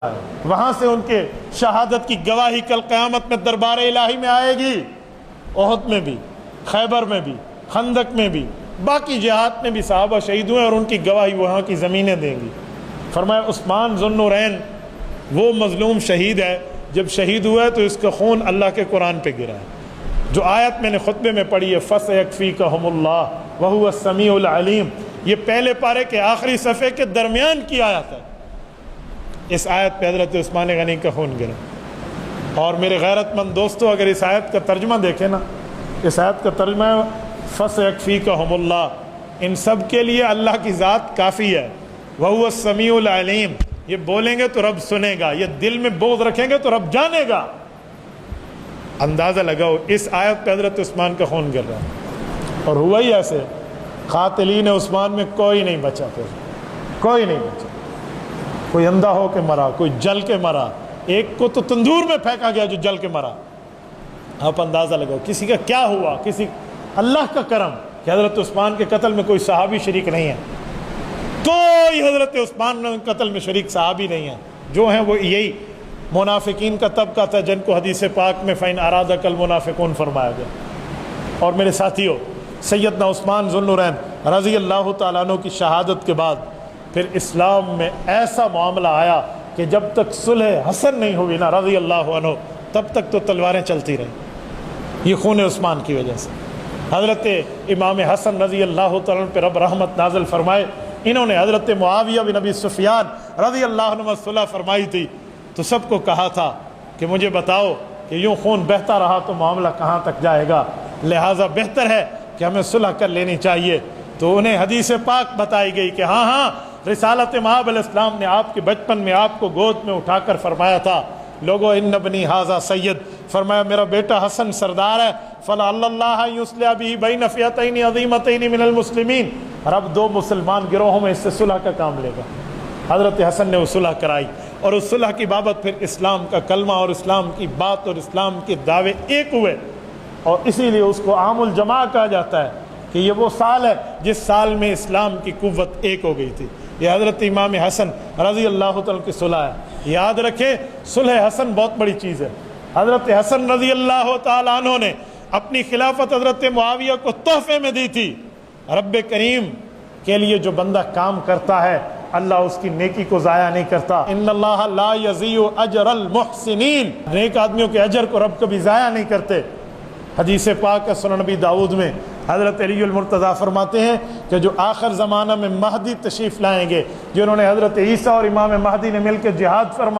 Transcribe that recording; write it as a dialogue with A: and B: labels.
A: وہاں سے ان کے شہادت کی گواہی کل قیامت میں دربار الہی میں آئے گی۔ احد میں بھی، خیبر میں بھی، خندق میں بھی، باقی جہاد میں بھی صحابہ شہید ہوئے اور ان کی گواہی وہاں کی زمینیں دیں گی۔ فرمایا عثمان ذو النورین وہ مظلوم شہید ہے، جب شہید ہوا ہے تو اس کا خون اللہ کے قرآن پہ گرا ہے۔ جو آیت میں نے خطبے میں پڑھی ہے فَسَيَكْفِيكَهُمُ اللَّهُ وَهُوَ السَّمِيعُ الْعَلِيمُ، یہ پہلے پارے کے آخری صفحے کے درمیان کی آیت ہے۔ اس آیت پہ حضرت عثمان غنی کا خون گرا۔ اور میرے غیرت مند دوستو، اگر اس آیت کا ترجمہ دیکھیں نا، اس آیت کا ترجمہ ہے فَسَيَكْفِيكَهُمُ اللَّهُ، ان سب کے لیے اللہ کی ذات کافی ہے۔ وَهُوَ السَّمِيعُ الْعَلِيمُ، یہ بولیں گے تو رب سنے گا، یہ دل میں بغض رکھیں گے تو رب جانے گا۔ اندازہ لگاؤ، اس آیت پہ حضرت عثمان کا خون گر رہا ہے، اور ہوا ہی ایسے قاتلین عثمان میں کوئی نہیں بچا، پھر کوئی نہیں بچا۔ کوئی اندھا ہو کے مرا، کوئی جل کے مرا، ایک کو تو تندور میں پھینکا گیا جو جل کے مرا۔ آپ اندازہ لگاؤ کسی کا کیا ہوا، کسی اللہ کا کرم کہ حضرت عثمان کے قتل میں کوئی صحابی شریک نہیں ہے، کوئی حضرت عثمان کے قتل میں شریک صحابی نہیں ہے۔ جو ہیں وہ یہی منافقین کا طبقہ تھا جن کو حدیث پاک میں فَإِنْ أَرَادَكَ الْمُنَافِقُونَ فرمایا گیا۔ اور میرے ساتھیوں، سیدنا عثمان ذو النورین رضی اللہ تعالیٰ عنہ کی شہادت کے بعد پھر اسلام میں ایسا معاملہ آیا کہ جب تک صلح حسن نہیں ہوئی نا رضی اللہ عنہ، تب تک تو تلواریں چلتی رہیں، یہ خون عثمان کی وجہ سے۔ حضرت امام حسن رضی اللہ تعالیٰ عنہ پہ رب رحمت نازل فرمائے، انہوں نے حضرت معاویہ بن ابی سفیان رضی اللہ عنہ صلح فرمائی تھی، تو سب کو کہا تھا کہ مجھے بتاؤ کہ یوں خون بہتا رہا تو معاملہ کہاں تک جائے گا، لہٰذا بہتر ہے کہ ہمیں صلح کر لینی چاہیے۔ تو انہیں حدیث پاک بتائی گئی کہ ہاں رسالت مآب علیہ السلام نے آپ کے بچپن میں آپ کو گود میں اٹھا کر فرمایا تھا، لوگو ان ابنی ھذا سید، فرمایا میرا بیٹا حسن سردار ہے، فلعل اللہ یصلح بہ بین فئتین عظیمتین من المسلمین، رب دو مسلمان گروہوں میں اس سے صلح کا کام لے گا۔ حضرت حسن نے وہ صلح کرائی، اور اس صلح کی بابت پھر اسلام کا کلمہ اور اسلام کی بات اور اسلام کے دعوے ایک ہوئے، اور اسی لیے اس کو عام الجماع کہا جاتا ہے کہ یہ وہ سال ہے جس سال میں اسلام کی قوت ایک ہو گئی تھی۔ یہ حضرت امام حسن رضی اللہ تعالیٰ کی صلح ہے۔ یاد رکھیں صلح حسن بہت بڑی چیز ہے۔ حضرت حسن رضی اللہ تعالیٰ عنہ نے اپنی خلافت حضرت معاویہ کو تحفے میں دی تھی۔ رب کریم کے لیے جو بندہ کام کرتا ہے اللہ اس کی نیکی کو ضائع نہیں کرتا۔ ان اللہ لا یضیع اجر المحسنین، نیک آدمیوں کے اجر کو رب کبھی ضائع نہیں کرتے۔ حدیث پاک ہے سنن نبی داؤد میں، حضرت علی المرتضیٰ فرماتے ہیں کہ جو آخر زمانہ میں مہدی تشریف لائیں گے، جنہوں نے حضرت عیسیٰ اور امام مہدی نے مل کے جہاد فرمایا